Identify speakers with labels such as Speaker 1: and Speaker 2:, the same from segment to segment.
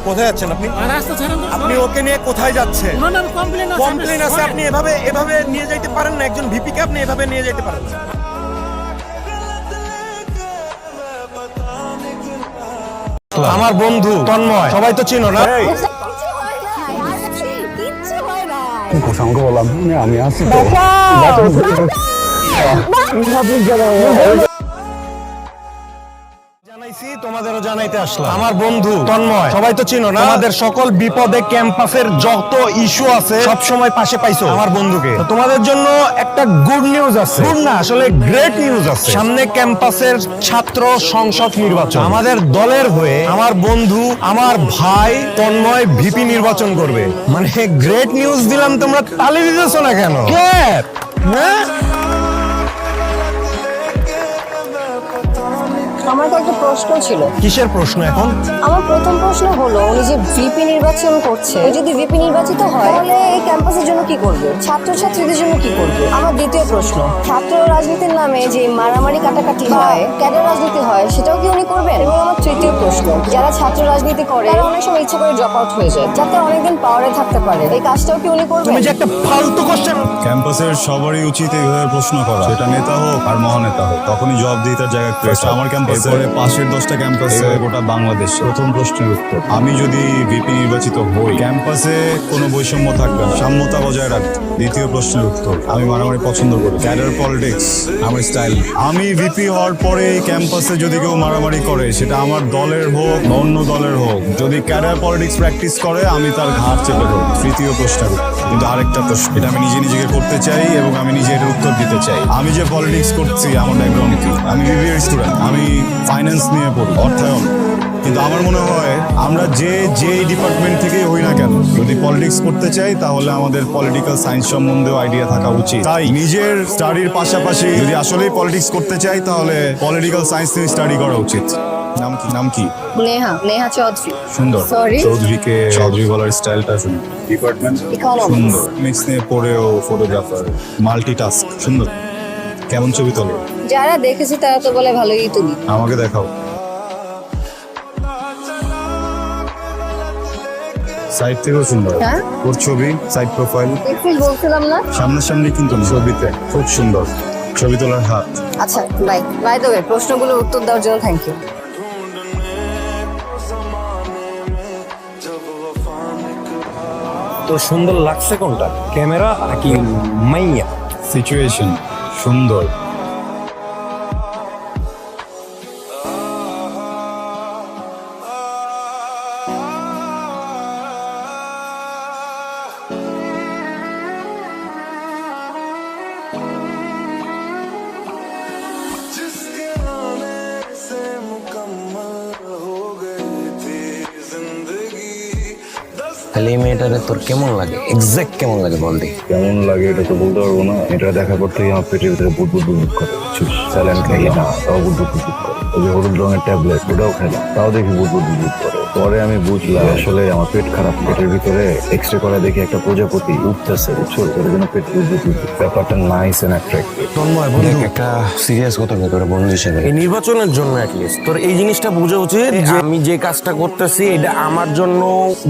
Speaker 1: কোথায় যাচ্ছেন আপনি?
Speaker 2: রাস্তা ছাড়েন তো।
Speaker 1: আপনি ওকে নিয়ে কোথায় যাচ্ছেন?
Speaker 2: ওনার কমপ্লেন আছে।
Speaker 1: কমপ্লেন আছে, আপনি এভাবে নিয়ে যাইতে পারেন না। একজন ভিপি কে আপনি এভাবে নিয়ে যেতে পারেন না। আমার বন্ধু তন্ময়, সবাই তো চিনো না?
Speaker 3: প্রসঙ্গ বললাম আমি আছি তো
Speaker 1: জানাইছি, তোমাদেরও জানাইতে আসলাম। আমার বন্ধু তন্ময়, সবাই তো চিনো না? আমাদের সকল বিপদে ক্যাম্পাসের যত ইস্যু আছে সব সময় পাশে পাইছো আমার বন্ধুকে। তো তোমাদের জন্য একটা গুড নিউজ আছে। গুড না, আসলে গ্রেট নিউজ আছে। সামনে ক্যাম্পাসের ছাত্র সংসদ নির্বাচন। আমাদের দলের হয়ে আমার বন্ধু, আমার ভাই তন্ময় ভিপি নির্বাচন করবে। মানে গ্রেট নিউজ দিলাম, তোমরা তালি দিতেছো না কেন? ক্ল্যাপ! হ্যাঁ,
Speaker 4: আমার তো একটা প্রশ্ন ছিল।
Speaker 1: কিসের প্রশ্ন এখন?
Speaker 4: আমার প্রথম প্রশ্ন হলো, উনি যে ভিপি নির্বাচন করছে, যদি ভিপি নির্বাচিত হয় তাহলে এই ক্যাম্পাসের জন্য কি করবে, ছাত্রছাত্রীদের জন্য কি করবে? আমার দ্বিতীয় প্রশ্ন, ছাত্র রাজনীতির নামে যে মারামারি কাটাকাটি হয়, ক্যাডার রাজনীতি হয়, সেটাও কি উনি করবেন? এবং আমার তৃতীয় প্রশ্ন, যারা ছাত্র রাজনীতি করে তারা অনেক সময় ইচ্ছে করে ড্রপ আউট হয়ে যায় যাতে অনেকদিন পাওয়ারে থাকতে পারে, এই কাজটাও কি উনি করবেন?
Speaker 1: তুমি যে একটা ফালতু কোশ্চেন।
Speaker 3: ক্যাম্পাসের সবারই উচিত এইভাবে প্রশ্ন করা, সেটা নেতা হোক আর মহানেতা হোক, তখনই জবাব দিয়ে তার জায়গায় পেয়েছে। আমার ক্যাম্পাসে পাশের 10টা ক্যাম্পাসে গোটা বাংলাদেশ। প্রথম প্রশ্নের উত্তর, আমি যদি ভিপি নির্বাচিত হই ক্যাম্পাসে কোনো বৈষম্য থাকবে না, সাম্যতা বজায় রাখবে। দ্বিতীয় প্রশ্নের উত্তর, আমি মারামারি পছন্দ করি, ক্যাডার পলিটিক্স আমার স্টাইল। আমি ভিপি হওয়ার পরে ক্যাম্পাসে যদি কেউ মারামারি করে, সেটা আমার দলের হোক অন্য দলের হোক, যদি ক্যাডার পলিটিক্স প্র্যাকটিস করে আমি তার ঘাড় চেপে ধরব। তৃতীয় প্রশ্নের উত্তর, কিন্তু আরেকটা প্রশ্ন, এটা আমি নিজেকে করতে চাই এবং আমি নিজে এটার উত্তর দিতে চাই। আমি যে পলিটিক্স করছি আমার ব্যাকগ্রাউন্ড কি? আমি বিবিএ স্টুডেন্ট, আমি ফাইন্যান্স নিয়ে পড়ি, অর্থায়ন। কিন্তু আমার মনে হয় আমরা যে ডিপার্টমেন্ট থেকে হই না কেন, যদি পলিটিক্স করতে চাই তাহলে আমাদের পলিটিক্যাল সায়েন্স সম্বন্ধেও আইডিয়া থাকা উচিত। তাই নিজের স্টাডির পাশাপাশি যদি আসলেই পলিটিক্স করতে চাই তাহলে পলিটিক্যাল সায়েন্স নিয়ে স্টাডি করা উচিত। নাম কি?
Speaker 4: নেহা চৌধুরী।
Speaker 3: সুন্দর।
Speaker 4: Sorry?
Speaker 3: চৌধুরীকে চৌধুরী বলার স্টাইলটা সুন্দর। Department
Speaker 4: Economics.
Speaker 3: সুন্দর। মিক্স নিয়ে পড়েও ফটোগ্রাফার, মাল্টিটাস্ক, সুন্দর। কেমন ছবি তোলো?
Speaker 4: যারা দেখেছে তারা তো বলে ভালোই তুলি।
Speaker 3: আমাকে দেখাও। সাইড থেকেও সুন্দর।
Speaker 4: হ্যাঁ?
Speaker 3: ওর ছবি, সাইড প্রোফাইল,
Speaker 4: দেখছিস বলছিলাম না?
Speaker 3: সামনাসামনি কিন্তু না, ছবিতে খুব সুন্দর। ছবি তোলার হাত।
Speaker 4: আচ্ছা, বাই দ্য ওয়ে, প্রশ্নগুলোর উত্তর দেওয়ার জন্য থ্যাংক ইউ।
Speaker 1: তো সুন্দর লাগছে কোনটা, ক্যামেরা নাকি মাইয়া?
Speaker 3: সিচুয়েশন সুন্দর।
Speaker 5: তাহলে এই মেয়েটারে তোর কেমন লাগে, এক্সাক্ট কেমন লাগে বল দি।
Speaker 3: কেমন লাগে এটা তো বলতে পারবো না। এটা দেখা করতে আমার পেটের ভিতরে বুট বুট বুট করে। স্যালাইন খাই না, তাও বুট বুট বুট করে। ওই যে হলুদ রঙের ট্যাবলেট, ওটাও খাই না, তাও দেখি বুট বুট বুট করে। পরে আমি বুঝলাম আসলে আমার পেট খারাপ। পেটের ভিতরে এক্সরে করে দেখি একটা প্রজাপতি উঠতেছে, বুঝছো? এর জন্য পেট বুট বুট বুট। ব্যাপারটা নাইস এন্ড অ্যাট্রাক্টিভ।
Speaker 5: তন্ময় বন্ধু, একটা সিরিয়াস কথা তোর বন্ধু হিসেবে এই নির্বাচনের জন্য অ্যাটলিস্ট তোর এই জিনিসটা বোঝা উচিত যে আমি যে কাজটা করতেছি এটা আমার জন্য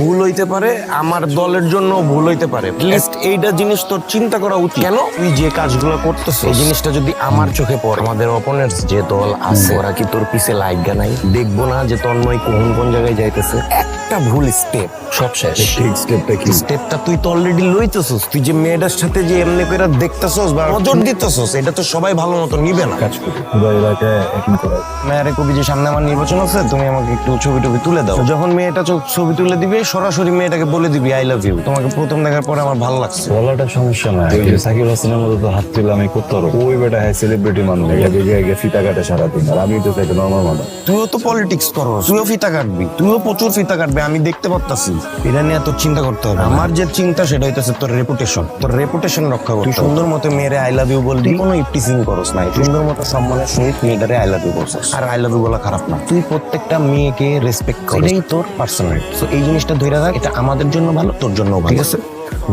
Speaker 5: ভুল হইতে পারে, আমার দলের জন্য ভুল হইতে পারে। লিস্ট এইটা জিনিস তোর চিন্তা করা উচিত। কেন তুই যে কাজগুলো করতেছিস এই জিনিসটা যদি আমার চোখে পড়ে, আমাদের অপোনেন্টস যে দল আছে ওরা কি তোর পিছে লাইগা নাই? দেখবো না যে তন্ময় কোন জায়গায় যাইতেছে? একটা ভুল স্টেপ সব শেষ।
Speaker 3: ঠিক স্টেপটা কি?
Speaker 5: স্টেপটা তুই তো অলরেডি লইতেছস। তুই যে মেয়েটার সাথে যে এমনি করে দেখতেছস বা নজর দিতেছস, এটা তো সবাই ভালো মতো নিবে না।
Speaker 3: কাজ করি পুরো এলাকায় একই করা।
Speaker 5: মেয়েরে কবি যে সামনে আমার নির্বাচন আছে, তুমি আমাকে একটু ছবি টবি তুলে দাও। যখন মেয়েটা ছবি তুলে দিবে সরাসরি মেয়েটাকে বলে দিবি আই লাভ ইউ। তোমাকে প্রথম দেখার পরে আমার ভালো লাগছে।
Speaker 3: বলাটা সমস্যা না। ওই যে সাকিব হাসানের মতো তো হাত তুলে আমি করতে পারবো। ওই বেটা হ্যাঁ সেলিব্রিটি মানুষ, জায়গায় ফিতা কাটে সারাদিন, আর আমি তো একটা নর্মাল মানুষ।
Speaker 5: তুইও তো পলিটিক্স করো, তুইও ফিতা কাটবি, তুইও প্রচুর ফিতা কাটবি, আমি দেখতে পারতাছি। এটা নিয়ে তোর চিন্তা করতে হবে। আমার যে চিন্তা সেটা হইতেছে তোর রেপুটেশন। তোর রেপুটেশন রক্ষা করতে তুই সুন্দর মতো মেয়েরে আই লাভ ইউ বলবি, কোনো ইপটিজিং করস নাই, সুন্দর মতো সম্মানের সহিত মেয়েটারে আই লাভ ইউ বলছিস। আর আই লাভ ইউ বলা খারাপ না, তুই প্রত্যেকটা মেয়েকে রেসপেক্ট করিস, এটাই তোর পার্সোনালিটি। সো এই জিনিসটা ধরে রাখ, এটা আমাদের জন্য ভালো, তোর জন্য ভালো, ঠিক আছে?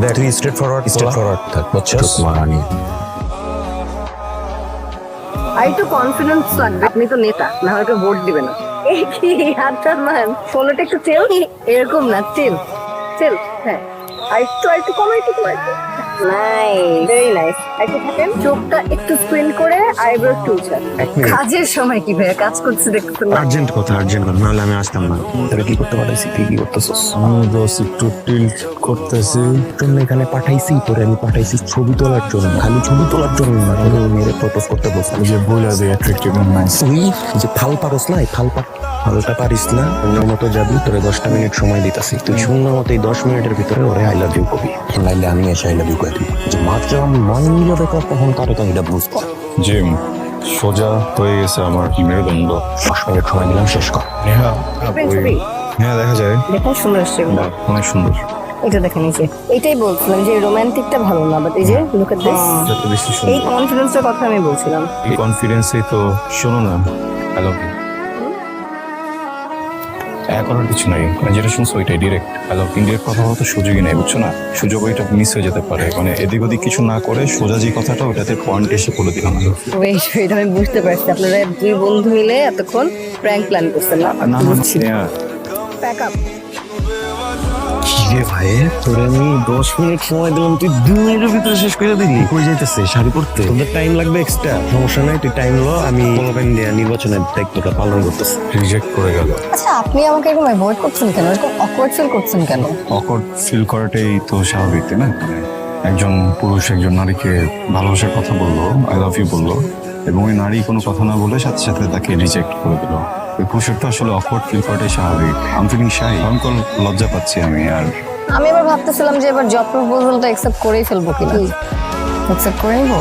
Speaker 5: দেখ তুই স্ট্রেট ফরওয়ার্ড থাক, বুঝছস? মারানি
Speaker 4: আর একটু কনফিডেন্স লাগবে। আপনি তো নেতা, না হলে ভোট দিবে না। এই কি হাতটা মান ফলোটা একটু চিল, এরকম না, চিল চিল। হ্যাঁ আরেকটু কম, একটু নাইস, ভেরি নাইস। একটু থাকেন, চোখটা একটু স্ক্রিন করে, আইব্রো একটু উঁচা। কাজের সময় কি ভাইয়া কাজ করছে দেখতে না?
Speaker 5: আর্জেন্ট কথা, নাহলে আমি আসতাম না। তোরা কি করতে পারছিস? তুই কি করতেছিস?
Speaker 3: আমি বস একটু টিল্ট করতেছি।
Speaker 5: জন্য এখানে পাঠাইছি তোরে, আমি পাঠাইছি ছবি তোলার জন্য, খালি ছবি তোলার জন্য না। আমি মেরে প্রপোজ করতে বসলাম।
Speaker 3: যে বইলা দিয়ে অ্যাট্রাক্টিভ এন্ড নাইস।
Speaker 5: তুই যে ফাল পারস না, এই ফালটা পারিস না। অন্য মতো যাবি, তোরে 10টা মিনিট সময় দিতাছি। তুই শূন্য মতো এই 10 মিনিটের ভিতরে ওরে আই লাভ ইউ কবি, নাইলে আমি এসে আই লাভ ইউ কই দিই। যে মাত্র আমি মন মিলে বেকার তখন তারে তো এটা বুঝবো।
Speaker 3: জিম সোজা হয়ে গেছে আমার মেরুদণ্ড।
Speaker 5: 10 মিনিট সময় দিলাম, শেষ কর।
Speaker 3: নেহা
Speaker 4: ছবি
Speaker 3: হ্যাঁ দেখা যায়।
Speaker 4: দেখুন সুন্দর আসছে এগুলো।
Speaker 3: অনেক সুন্দর।
Speaker 4: এটা দেখেন, এই যে এটাই বলছিলাম যে রোমান্টিকটা ভালো না, বাট এই যে লুক এট দিস,
Speaker 3: যত বেশি
Speaker 4: এই
Speaker 3: সুন্দর
Speaker 4: কনফিডেন্সের কথা আমি বলছিলাম।
Speaker 3: এই কনফিডেন্সেই তো শোনো না, আই লাভ ইউ। করার কিছু নাই, মানে যেটা শুনছো ওইটাই ডিরেক্ট আই লাভ। ইন্ডিয়ার কথা বলতে সুযোগই নেই, বুঝছো না? সুযোগ ওইটা মিস হয়ে যেতে পারে, মানে এদিক ওদিক কিছু না করে সোজা যে কথাটা ওটাতে পয়েন্ট এসে বলে দিলাম।
Speaker 4: এটা আমি বুঝতে পারছি, আপনারা দুই বন্ধু মিলে এতক্ষণ প্র্যাঙ্ক প্ল্যান করছেন না?
Speaker 3: না না
Speaker 4: প্যাক আপ।
Speaker 5: কি রে ভাই, তোরে আমি 10 মিনিট সময় দিলাম, তুই 2 মিনিটের ভিতরে শেষ করে দিলি। কই যাইতেছে? শাড়ি পরতে তোদের টাইম লাগবে এক্সট্রা, সমস্যা নাই, তুই টাইম লো। আমি পোলাপান দিয়ে নির্বাচনের দায়িত্বটা পালন করতেছি।
Speaker 3: রিজেক্ট করে গেল।
Speaker 4: আচ্ছা আপনি আমাকে এরকম অ্যাভয়েড করছেন কেন, এরকম অকওয়ার্ড ফিল করছেন কেন?
Speaker 3: অকওয়ার্ড ফিল করাটাই তো স্বাভাবিক, তাই না? মানে একজন পুরুষ একজন নারীকে ভালোবাসার কথা বললো, আই লাভ ইউ বললো, এবং ওই নারী কোনো কথা না বলে সাথে সাথে তাকে রিজেক্ট করে দিল। ওই পুরুষের তো আসলে অকওয়ার্ড ফিল করাটাই স্বাভাবিক। আই এম ফিলিং শাই, ভয়ঙ্কর লজ্জা পাচ্ছি আমি। আর
Speaker 4: আমি এবার ভাবতেছিলাম যে এবার জব প্রপোজালটা অ্যাকসেপ্ট করেই ফেলবো কিনা। অ্যাকসেপ্ট করে নিবো?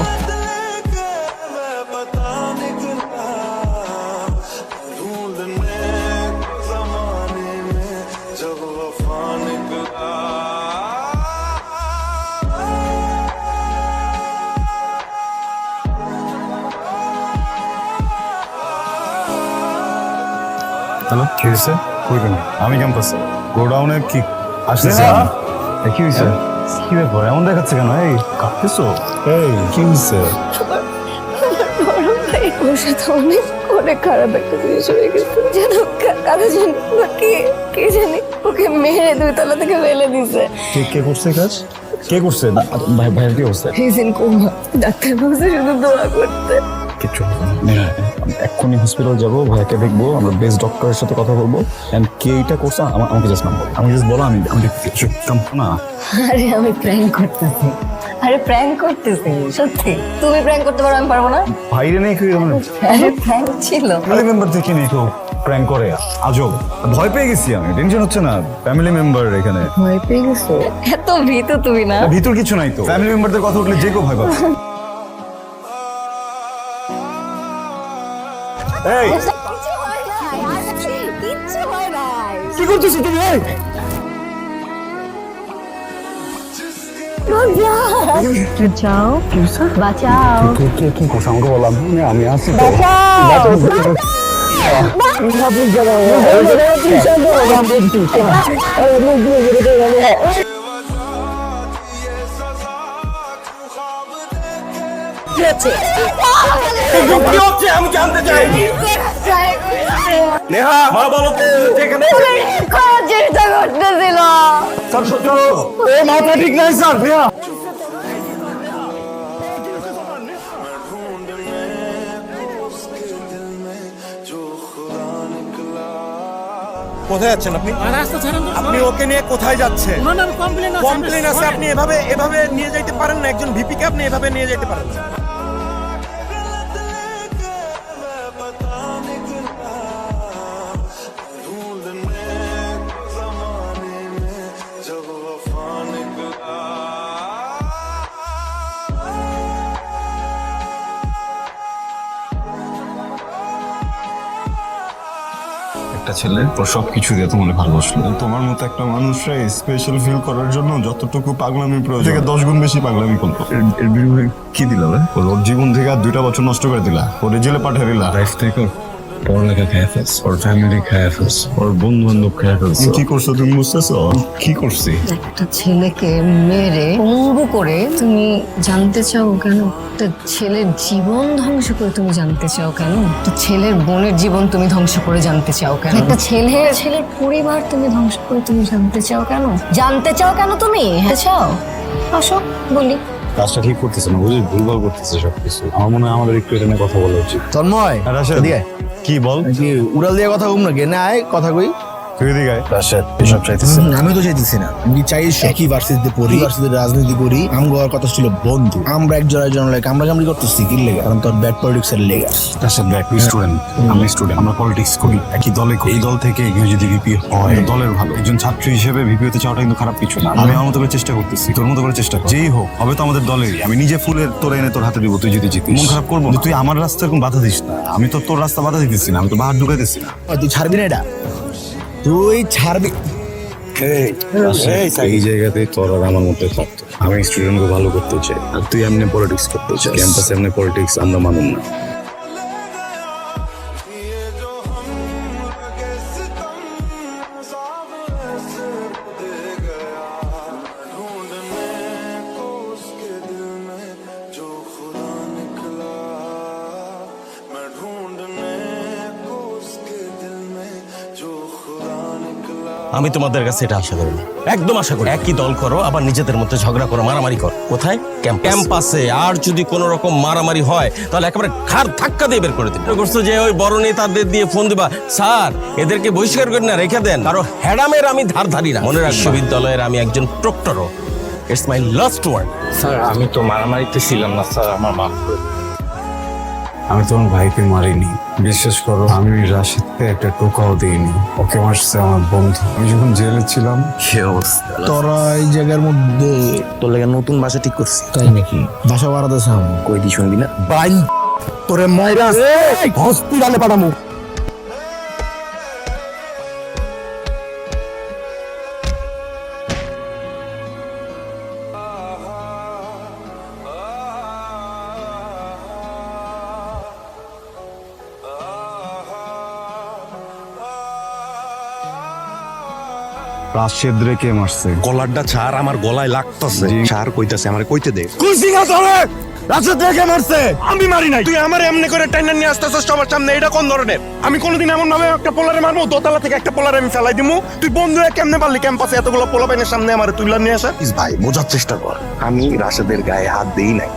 Speaker 3: হ্যালো, কি হয়েছে? কইবেন আমি ক্যাম্পাসে গোডাউনে কি আসতেছে? কি হয়েছে? কি ব্যাপার এমন দেখাচ্ছে কেন? এই কাঁপতেছো? এই কি হয়েছে?
Speaker 4: ওর সাথে অনেক খারাপ একটা জিনিস হয়ে গেছে, যেন কারা জানি কে জানি ওকে মেরে 2 তলা থেকে ফেলে দিছে।
Speaker 3: কে করছে কাজ? কে করছে? ভাইয়ের কি অবস্থা?
Speaker 4: হিজিন কোমা, ডাক্তার বলছে শুধু দোয়া করতে।
Speaker 3: কিছু এক্ষুনি হসপিটাল যাবো, ভাইকে দেখবো, আমরা বেস্ট ডক্টরের সাথে কথা বলবো। এন্ড কে এটা করছে আমাকে জাস্ট নাম বলো, আমাকে জাস্ট বলো, আমি কিছু না।
Speaker 4: আরে আমি প্র্যাঙ্ক করতেছি, সত্যি। তুমি প্র্যাঙ্ক করতে পারো, আমি পারবো না?
Speaker 3: ভাইরে নেই কি মানে
Speaker 4: আরে প্র্যাঙ্ক ছিল।
Speaker 3: ফ্যামিলি মেম্বার থেকে নেই কেউ প্র্যাঙ্ক করে? আজব, ভয় পেয়ে গেছি আমি। টেনশন হচ্ছে না, ফ্যামিলি মেম্বার এখানে।
Speaker 4: ভয় পেয়ে গেছো? এত ভীতু তুমি না?
Speaker 3: ভিতর কিছু নাই তো, ফ্যামিলি মেম্বারদের কথা উঠলে যে কেউ ভয় পাবে। এই
Speaker 4: কিচ্ছু হয় নাই, কিচ্ছু হয় নাই।
Speaker 3: কি করতেছো তুমি?
Speaker 4: বাঁচাও, বাঁচাও,
Speaker 3: কি করছো আমাকে বললাম? আমি আসছি তো।
Speaker 5: কি হচ্ছে আমি জানতে চাই। নেহা মা বলো তো, যেখানে
Speaker 4: চেষ্টা করতেছিল।
Speaker 5: স্যার সত্য এই মাথা ঠিক নাই স্যার। নেহা কোথায় যাচ্ছেন আপনি? আপনি ওকে নিয়ে কোথায় যাচ্ছেন? কমপ্লেন আছে, আপনি এভাবে নিয়ে যাইতে পারেন না। একজন ভিপি কে আপনি এভাবে নিয়ে যাইতে পারেন না।
Speaker 3: একটা ছেলে ওর সবকিছু দিয়ে তোমাকে ভালোবাসলো। তোমার মতো একটা মানুষরা স্পেশাল ফিল করার জন্য যতটুকু পাগলামি প্রয়োজন থেকে 10 গুণ বেশি পাগলামি করলো। এর বিনিময়ে কি দিলা? ওর জীবন থেকে আর 2টা বছর নষ্ট করে দিলা, ওরে জেলে পাঠিয়ে দিলা। লাইফ থেকে পড়ালেখা খেয়ে ফেলছে, ওর ফ্যামিলি খেয়ে ফেলছে, ওর বন্ধু বান্ধব খেয়ে ফেলছে। কি করছো তুমি বুঝতেছো? কি করছি?
Speaker 4: একটা ছেলেকে মেরে পঙ্গু করে তুমি জানতে চাও কেন? একটা ছেলের জীবন ধ্বংস করে তুমি জানতে চাও কেন? একটা ছেলের বোনের জীবন তুমি ধ্বংস করে জানতে চাও কেন? একটা ছেলের পরিবার তুমি ধ্বংস করে তুমি জানতে চাও কেন? জানতে চাও কেন তুমি? হ্যাঁ চাও, আসো বলি।
Speaker 3: কাজটা ঠিক করতেছে না, বুঝলি? ভুলভাল করতেছে সবকিছু। আমার মনে হয় আমাদের একটু এটা নিয়ে কথা বলা উচিত।
Speaker 2: তন্ময় এদিকে আয়।
Speaker 3: কি বল?
Speaker 2: কি উড়াল দিয়ে কথা কম না কেন? আয় কথা কই।
Speaker 3: তুই এদিকে আয়। রাশেদ এসব চাইতেছে না।
Speaker 2: আমি তো চাইতেছি না, আমি চাই একই ভার্সিটিতে পড়ি, ভার্সিটিতে রাজনীতি করি। আমগোর কথা ছিল বন্ধু, আমরা একজন লাগে কামড়ি করতেছি কি লেগে? কারণ তোর ব্যাড পলিটিক্স এর লেগে।
Speaker 3: রাশেদ দেখ, তুই স্টুডেন্ট, আমি স্টুডেন্ট, আমরা পলিটিক্স করি, একই দলে করি। এই দল থেকে কেউ যদি ভিপি হয় দলের ভালো। একজন ছাত্র হিসেবে ভিপি হতে চাওয়াটা কিন্তু খারাপ কিছু না। আমি আমার মতো করে চেষ্টা করতেছি, তোর মতো করে চেষ্টা কর। যেই হোক, হবে তো আমাদের দলেরই। আমি নিজে ফুলের তোরা এনে তোর হাতে দিব, তুই যদি জিতিস। মন খারাপ করবো না। তুই আমার রাস্তায় এরকম বাধা দিস না। আমি তো তোর রাস্তা বাধা দিতেছি না, আমি তো বাহার ঢুকাইতেছি না।
Speaker 2: তুই ছাড়বি না এটা, তুই ছাড়বি।
Speaker 3: এই জায়গাতে তোর আর আমার মধ্যে থাকতো। আমি স্টুডেন্টকে ভালো করতে চাই, আর তুই এমনি পলিটিক্স করতে চাই। ক্যাম্পাসে এমনি পলিটিক্স আমরা মানুন না।
Speaker 6: আমি তোমাদের কাছে এটা আশা করি না, একদম আশা করি। একই দল করো, আবার নিজেদের মধ্যে ঝগড়া করো, মারামারি করো। কোথায়? ক্যাম্পাসে। আর যদি কোনো রকম মারামারি হয় তাহলে একেবারে ঘাড় ধাক্কা দিয়ে বের করে দিবে। করছো যে ওই বড় নেতাদের দিয়ে ফোন দিবা, স্যার এদেরকে বহিষ্কার করে না রেখে দেন। কারো হ্যাডামের আমি ধার ধারি না। মনে রাখ, বিশ্ববিদ্যালয়ের আমি একজন প্রক্টরও। It's my last word.
Speaker 7: Sir আমি তো মারামারিতে ছিলাম না স্যার, আমার মাফ করে দিন।
Speaker 3: আমি তোমার ভাইকে মারিনি, বিশ্বাস করো। আমি রাশিদকে একটা টোকাও দিইনি, ওকে মারছে আমার বন্ধু। আমি যখন জেলে ছিলাম।
Speaker 6: কি অবস্থা!
Speaker 2: তোরা এই জায়গার মধ্যে
Speaker 5: তোর লেগে নতুন বাসা ঠিক করছি।
Speaker 2: তাই নাকি? বাসা বাড়াতে চাও?
Speaker 5: কই দি শুনবি না?
Speaker 1: বাইন তোরে মাইরা হসপিটালে পাঠামু।
Speaker 3: রাশেদ রে কে মারছে?
Speaker 1: গলারটা ছাড়, আমার গলায় লাগতাছে। ছাড় কইতাছে, আমারে কইতে দে।
Speaker 2: রাশেদ দেখে মারছে।
Speaker 1: আমি মারি নাই, তুই আমার এমনি করে টাইনা নিয়ে আসতেছস সবার সামনে। এটা কোন ধরনের? আমি কোনোদিন এমন ভাবে একটা পোলারে মারবো, দোতলা থেকে একটা পোলারে আমি ফেলাই দিমু? তুই বন্ধু হয়ে কেমনে পারলি ক্যাম্পাসে এতগুলো পোলাপাইনের সামনে আমার তুইলা নিয়ে আসা?
Speaker 5: ভাই বোঝার চেষ্টা কর, আমি রাশেদের গায়ে হাত দেই নাই।